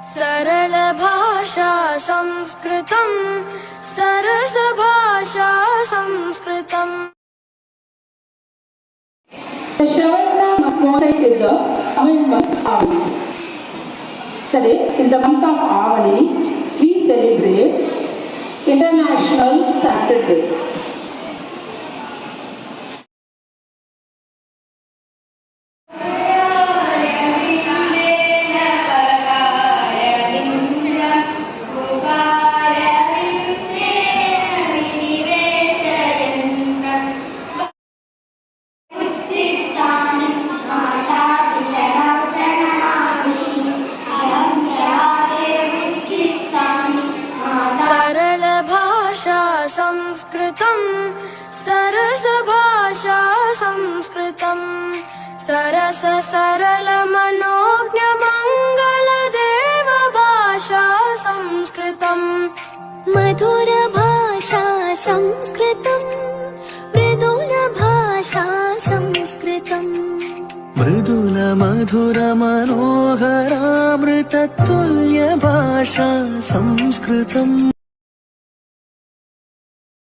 सरल भाषा संस्कृतं सरस भाषा संस्कृतम्. The Shravanna motif is the Tamil month Avali. Today, in the month of Avali, we celebrate International Saturday. सरल भाषा संस्कृतं सरस भाषा संस्कृतं सरस सरल मनोज्ञ मंगल देव भाषा संस्कृतं. मधुर भाषा संस्कृतं मृदुल भाषा संस्कृतं. मृदुल मधुर मनोहरामृततुल्य भाषा संस्कृतम्.